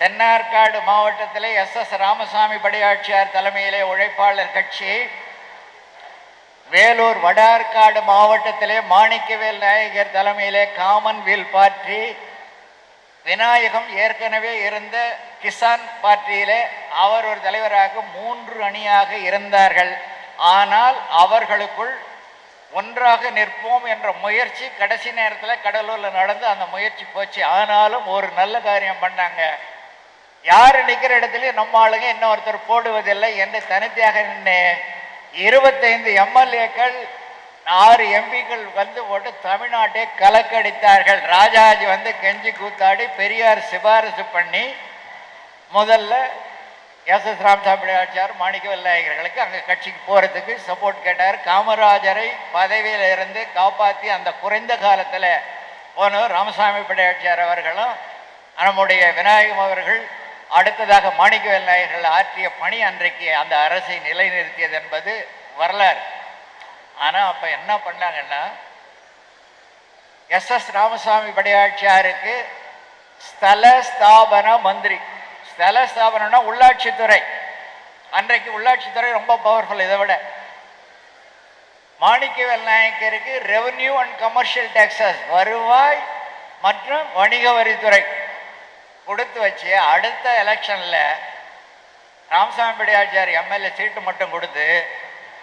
தென்னார்காடு மாவட்டத்திலே எஸ் ராமசாமி படியாட்சியார் தலைமையிலே உழைப்பாளர் கட்சி, வேலூர் வடார்காடு மாவட்டத்திலே மாணிக்கவேல் நாயகர் தலைமையிலே காமன்வெல்த் பார்ட்டி, விநாயகம் ஏற்கனவே இருந்த கிசான் பார்ட்டியிலே அவர் ஒரு தலைவராக 3 அணியாக இருந்தார்கள். ஆனால் அவர்களுக்குள் ஒன்றாக நிற்போம் என்ற முயற்சி கடைசி நேரத்தில் கடலூரில் நடந்து அந்த முயற்சி போச்சு. ஆனாலும் ஒரு நல்ல காரியம் பண்ணாங்க. யார் நிற்கிற இடத்துல நம்ம ஆளுங்க இன்னொருத்தர் போடுவதில்லை என்று தனித்தியாக நின்று 25 எம்எல்ஏக்கள் 6 எம்பிக்கள் வந்து போட்டு தமிழ்நாட்டை கலக்கடித்தார்கள். ராஜாஜி வந்து கெஞ்சி கூத்தாடி பெரியார் சிபாரிசு பண்ணி முதல்ல எஸ் ராமசாமி ஆட்சியார் மாணிக்கவேல் நாயகர்களுக்கு அங்கே கட்சிக்கு போகிறதுக்கு சப்போர்ட் கேட்டார். காமராஜரை பதவியில் இருந்து காப்பாற்றி அந்த குறைந்த காலத்தில் போனவர் ராமசாமி படையாட்சியார் அவர்களும் நம்முடைய விநாயகம் அவர்கள் அடுத்ததாக மாணிக்கவேல் நாயகர்கள் ஆற்றிய பணி அன்றைக்கு அந்த அரசை நிலைநிறுத்தியது என்பது வரலாறு. ஆனால் அப்போ என்ன பண்ணாங்கன்னா, எஸ் ராமசாமி படையாட்சியாருக்கு ஸ்தல ஸ்தாபன மந்திரி, ஸ்தல ஸ்தாபனம்னா உள்ளாட்சித்துறை. அன்றைக்கு உள்ளாட்சித்துறை ரொம்ப பவர்ஃபுல். இதை விட மாணிக்கவேல் நாயக்கருக்கு ரெவன்யூ அண்ட் கமர்ஷியல் டாக்ஸஸ், வருவாய் மற்றும் வணிக வரித்துறை கொடுத்து வச்சு அடுத்த எலெக்ஷனில் ராமசாமி படையாட்சியார் எம்எல்ஏ சீட்டு மட்டும் கொடுத்து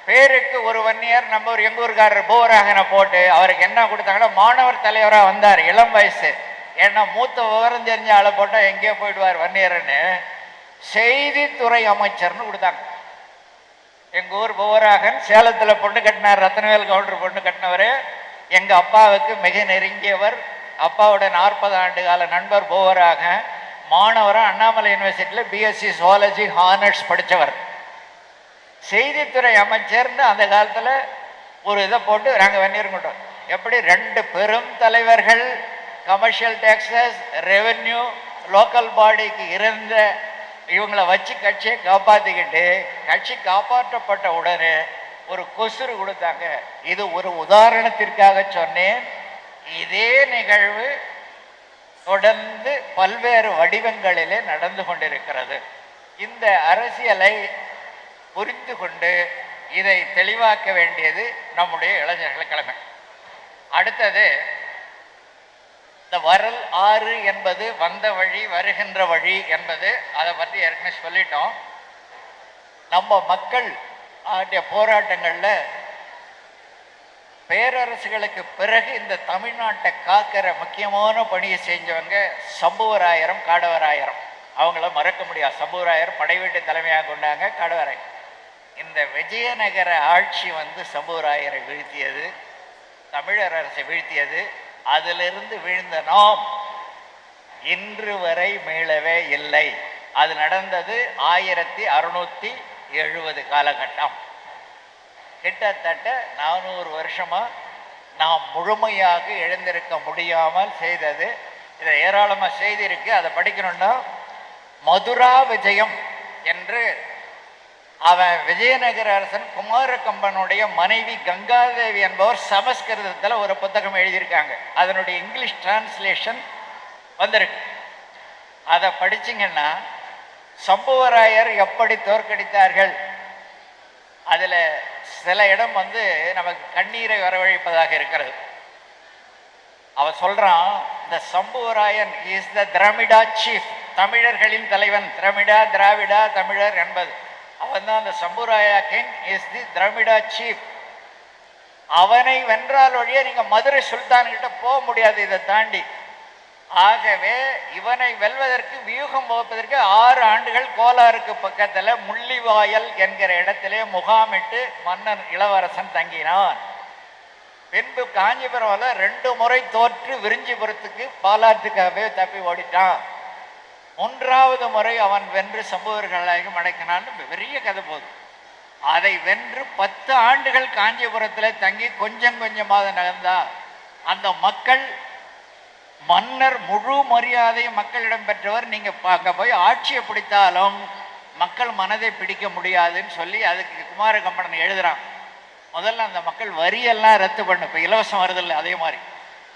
பேருக்கு ஒரு 1 இயர் நம்ம ஒரு எங்கூர்காரர் போராகனை போட்டு அவருக்கு என்ன கொடுத்தாங்கன்னா மாணவர் தலைவராக வந்தார். இளம் வயசு. ஏன்னா மூத்த விவரம் தெரிஞ்ச ஆளை போட்டால் எங்கேயோ போயிடுவார் 1 இயர்னு செய்தித்துறை அமைச்சர்னு கொடுத்தாங்க. எங்கள் ஊர் போராகன் சேலத்தில் பொண்ணு கட்டினார். ரத்னவேல் கவுண்டர் பொண்ணு கட்டினவர். எங்கள் அப்பாவுக்கு மிக நெருங்கியவர். அப்பாவோட 40 ஆண்டு கால நண்பர் போராகன். மாணவராக அண்ணாமலை யூனிவர்சிட்டியில் பிஎஸ்சி சுவாலஜி ஹானர்ஸ் படித்தவர். செய்தித்துறை அமைச்சர்னு அந்த காலத்தில் ஒரு இதை போட்டு நாங்கள் வன்னியர்கிட்டோம். எப்படி 2 பெரும் தலைவர்கள் கமர்ஷியல் டேக்ஸஸ், ரெவென்யூ, லோக்கல் பாடிக்கு இருந்த இவங்களை வச்சு கட்சியை காப்பாற்றிக்கிட்டு கட்சி காப்பாற்றப்பட்ட உடனே ஒரு கொசுறு கொடுத்தாங்க. இது ஒரு உதாரணத்திற்காக சொன்னேன். இதே நிகழ்வு தொடர்ந்து பல்வேறு வடிவங்களிலே நடந்து கொண்டிருக்கிறது. இந்த அரசியலை புரிந்து கொண்டு இதை தெளிவாக்க வேண்டியது நம்முடைய இளைஞர்கள் கடமை. அடுத்தது, இந்த வரல் ஆறு என்பது வந்த வழி, வருகின்ற வழி என்பது, அதை பற்றி ஏற்கனவே சொல்லிட்டோம். நம்ம மக்கள் ஆகிய போராட்டங்களில் பேரரசுகளுக்கு பிறகு இந்த தமிழ்நாட்டை காக்கிற முக்கியமான பணியை செஞ்சவங்க சம்புவராயரும் காடவராயரும். அவங்கள மறக்க முடியாது. சம்புவராயர் படை வீட்டு தலைமையாக கொண்டாங்க. காடவராயர் இந்த விஜயநகர ஆட்சி வந்து சம்புவராயரை வீழ்த்தியது, தமிழர் அரசை வீழ்த்தியது. அதிலிருந்து வீழ்ந்த நாம் இன்று வரை மீளவே இல்லை. அது நடந்தது 1670 காலகட்டம். கிட்டத்தட்ட 400 வருஷமாக நாம் முழுமையாக எழுந்திருக்க முடியாமல் செய்தது. இதை ஏராளமாக செய்திருக்கு. அதை படிக்கணும்னா மதுரா விஜயம் என்று அவன் விஜயநகர அரசன் குமாரகம்பனுடைய மனைவி கங்காதேவி என்பவர் சமஸ்கிருதத்தில் ஒரு புத்தகம் எழுதியிருக்காங்க. அதனுடைய இங்கிலீஷ் டிரான்ஸ்லேஷன் வந்திருக்கு. அதை படிச்சிங்கன்னா சம்புவராயர் எப்படி தோற்கடித்தார்கள், அதில் சில இடம் வந்து நமக்கு கண்ணீரை வரவழைப்பதாக இருக்கிறது. அவன் சொல்றான், இந்த சம்புவராயன் இஸ் த திராமிடா சீஃப், தமிழர்களின் தலைவன். திராமிடா, திராவிடா, தமிழர் என்பது அவன் தான். அந்த சம்புவராயா கிங் இஸ் தி திராமிடா சீஃப். அவனை வென்றால் வழியே நீங்க மதுரை சுல்தான்கிட்ட போக முடியாது இதை தாண்டி. ஆகவே இவனை வெல்வதற்கு வியூகம் வகுப்பதற்கு 6 ஆண்டுகள் கோலாருக்கு பக்கத்தில் முள்ளிவாயல் என்கிற இடத்திலே முகாமிட்டு மன்னன் இளவரசன் தங்கினான். பின்பு காஞ்சிபுரம்ல 2 முறை தோற்று விரிஞ்சிபுரத்துக்கு பாலாற்றுக்காகவே தப்பி ஓடிட்டான். 3வது முறை அவன் வென்று சம்புவர்களாக அடைக்கினான்னு பெரிய கதை போகுது. அதை வென்று 10 ஆண்டுகள் காஞ்சிபுரத்தில் தங்கி கொஞ்சம் கொஞ்சமாக நகர்ந்தா அந்த மக்கள், மன்னர் முழு மரியாதை மக்களிடம் பெற்றவர். நீங்க அங்க போய் ஆட்சியை பிடித்தாலும் மக்கள் மனதை பிடிக்க முடியாதுன்னு சொல்லி அதுக்கு குமாரகம்பன் எழுதுறான். முதல்ல அந்த மக்கள் வரியெல்லாம் ரத்து பண்ணு, இப்போ இலவசம் வருதில்லை அதே மாதிரி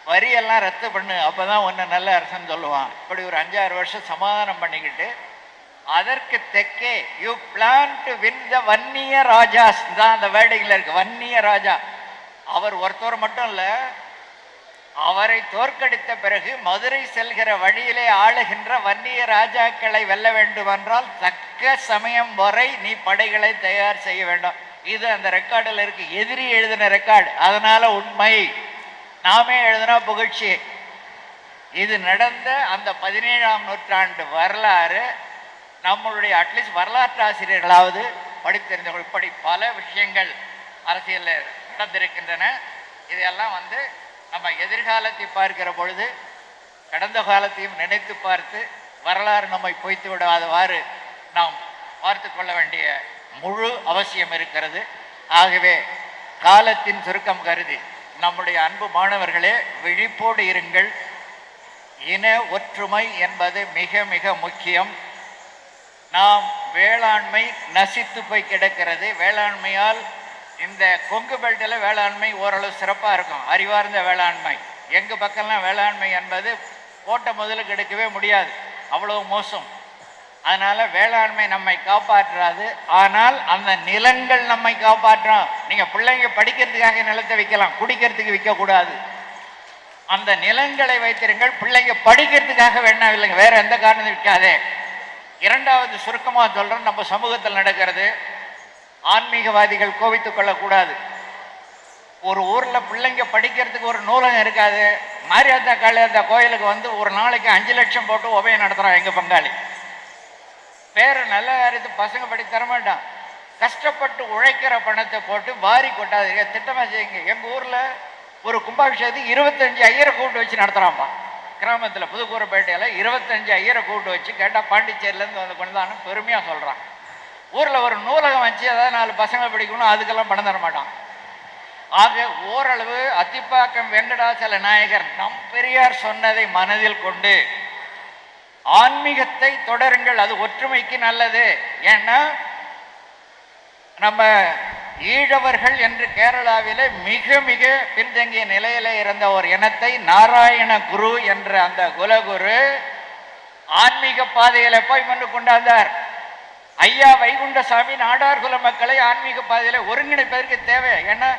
வரியெல்லாம் ரத்து பண்ணு, அப்போதான் ஒன்று நல்ல அரசன் சொல்லுவான். இப்படி ஒரு 5-6 வருஷம் சமாதானம் பண்ணிக்கிட்டு அதற்கு தெற்கே you plan to win the Vanniya rajas தான் அந்த வேர்டிங்கில் இருக்கு. வன்னிய ராஜா அவர் ஒருத்தர் மட்டும் இல்லை, அவரை தோற்கடித்த பிறகு மதுரை செல்கிற வழியிலே ஆளுகின்ற வன்னிய ராஜாக்களை வெல்ல வேண்டுமென்றால் தக்க சமயம் வரை நீ படைகளை தயார் செய்ய வேண்டும். இது அந்த ரெக்கார்டில் இருக்கு. எதிரி எழுதின ரெக்கார்டு, அதனால உண்மை. நாமே எழுதினா புகழ்ச்சி. இது நடந்த அந்த 17ஆம் நூற்றாண்டு வரலாறு நம்மளுடைய அட்லீஸ்ட் வரலாற்று ஆசிரியர்களாவது படித்திருந்தவர்கள். இப்படி பல விஷயங்கள் அரசியலில் நடந்திருக்கின்றன. இதையெல்லாம் நம்ம எதிர்காலத்தை பார்க்கிற பொழுது கடந்த காலத்தையும் நினைத்து பார்த்து வரலாறு நம்மை பொய்த்து விடாதவாறு நாம் பார்த்து கொள்ள வேண்டிய முழு அவசியம் இருக்கிறது. ஆகவே காலத்தின் சுருக்கம் கருதி நம்முடைய அன்பு மாணவர்களே, விழிப்போடு இருங்கள். இன ஒற்றுமை என்பது மிக மிக முக்கியம். நாம் வேளாண்மை நசித்து போய் கிடக்கிறது. வேளாண்மையால் இந்த கொங்கு பெல்ட்டில் வேளாண்மை ஓரளவு சிறப்பாக இருக்கும், அறிவார்ந்த வேளாண்மை. எங்கள் பக்கம்லாம் வேளாண்மை என்பது போட்ட முதலுக்கு எடுக்கவே முடியாது, அவ்வளோ மோசம். அதனால் வேளாண்மை நம்மை காப்பாற்றாது, ஆனால் அந்த நிலங்கள் நம்மை காப்பாற்றும். நீங்கள் பிள்ளைங்க படிக்கிறதுக்காக நிலத்தை விற்கலாம், குடிக்கிறதுக்கு விற்கக்கூடாது. அந்த நிலங்களை வைத்திருங்கள், பிள்ளைங்க படிக்கிறதுக்காக வேணா இல்லைங்க, வேற எந்த காரணம் விற்காதே. இரண்டாவது சுருக்கமாக சொல்கிறேன், நம்ம சமூகத்தில் நடக்கிறது. ஆன்மீகவாதிகள் கோவித்துக் கொள்ளக்கூடாது. ஒரு ஊரில் பிள்ளைங்க படிக்கிறதுக்கு ஒரு நூலகம் இருக்காது. மாரியாத்தா காளியாத்தா கோயிலுக்கு ஒரு நாளைக்கு 5 லட்சம் போட்டு உபயம் நடத்துகிறோம் எங்கள் பங்காளி. பேர் நல்ல காரியத்து பசங்க படி தரமாட்டான். கஷ்டப்பட்டு உழைக்கிற பணத்தை போட்டு வாரி கொட்டாதீங்க, திட்டமாக செய்யுங்க. எங்கள் ஊரில் ஒரு கும்பாபிஷேகத்துக்கு 25 ஐயரை கூப்பிட்டு வச்சு நடத்துகிறான்ப்பா. கிராமத்தில் புதுக்கூரப்பேட்டையில் 25 ஐயரை கூப்பிட்டு வச்சு கேட்டால் பாண்டிச்சேரியிலேருந்து கொண்டான்னு பெருமையாக சொல்கிறான். ஊரில் ஒரு நூலகம் வச்சு அதாவது 4 பசங்க படிக்கணும், அதுக்கெல்லாம் பணம் தர மாட்டான். ஆக ஓரளவு அத்திப்பாக்கம் வெங்கடாசல நாயகர் நம் பெரியார் சொன்னதை மனதில் கொண்டு ஆன்மீகத்தை தொடருங்கள், அது ஒற்றுமைக்கு நல்லது. ஏன்னா நம்ம ஈழவர்கள் என்று கேரளாவிலே மிக மிக பின்தங்கிய நிலையில இருந்த ஒரு இனத்தை நாராயண குரு என்ற அந்த குலகுரு ஆன்மீக பாதையில போய் கொண்டு கொண்டாந்தார். ஐயா வைகுண்டசாமி நாடார் குல மக்களை ஆன்மீக பாதையில ஒருங்கிணைப்பதற்கு தேவை. ஏன்னா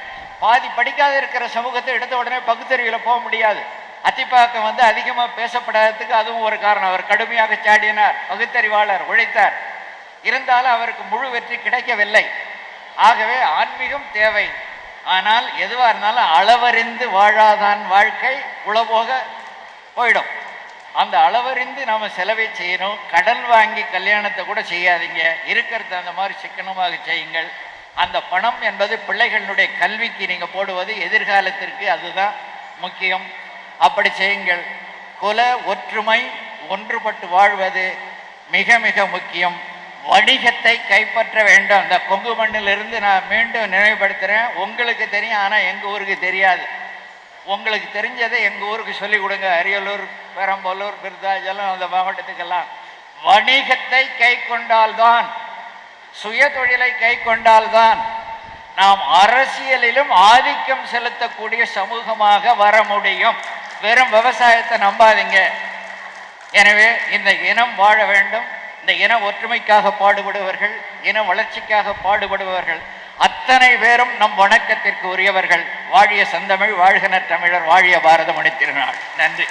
பாதி படிக்காத இருக்கிற சமூகத்தை எடுத்த உடனே பகுத்தறிவில் போக முடியாது. அத்திப்பாக்கம் அதிகமாக பேசப்படாததுக்கு அதுவும் ஒரு காரணம். அவர் கடுமையாக சாடினார், பகுத்தறிவாளர், உழைத்தார். இருந்தாலும் அவருக்கு முழு வெற்றி கிடைக்கவில்லை. ஆகவே ஆன்மீகம் தேவை. ஆனால் எதுவாக இருந்தாலும் அளவறிந்து வாழாதான் வாழ்க்கை உளபோக போயிடும். அந்த அளவறிந்து நாம் செலவை செய்யணும். கடன் வாங்கி கல்யாணத்தை கூட செய்யாதீங்க, இருக்கிறது அந்த மாதிரி சிக்கனமாக செய்யுங்கள். அந்த பணம் என்பது பிள்ளைகளுடைய கல்விக்கு நீங்கள் போடுவது எதிர்காலத்திற்கு, அதுதான் முக்கியம். அப்படி செய்யுங்கள். குல ஒற்றுமை, ஒன்றுபட்டு வாழ்வது மிக மிக முக்கியம். வணிகத்தை கைப்பற்ற வேண்டும். இந்த கொங்கு மண்ணிலிருந்து நான் மீண்டும் நினைவுபடுத்துகிறேன். உங்களுக்கு தெரியும், ஆனால் எங்கள் ஊருக்கு தெரியாது. உங்களுக்கு தெரிஞ்சதை எங்கள் ஊருக்கு சொல்லிக் கொடுங்க. அரியலூர், பெரம்பலூர், விருத்தாச்சலம் அந்த மாவட்டத்துக்கெல்லாம் வணிகத்தை கை கொண்டால்தான், சுய தொழிலை கை கொண்டால்தான் நாம் அரசியலிலும் ஆதிக்கம் செலுத்தக்கூடிய சமூகமாக வர முடியும். வெறும் விவசாயத்தை நம்பாதீங்க. எனவே இந்த இனம் வாழ வேண்டும். இந்த இன ஒற்றுமைக்காக பாடுபடுபவர்கள், இன வளர்ச்சிக்காக பாடுபடுபவர்கள் அத்தனை பேரும் நம் வணக்கத்திற்கு உரியவர்கள். வாழிய செந்தமிழ், வாழ்க நற்றமிழர், வாழிய பாரத மணி திருநாள். நன்றி.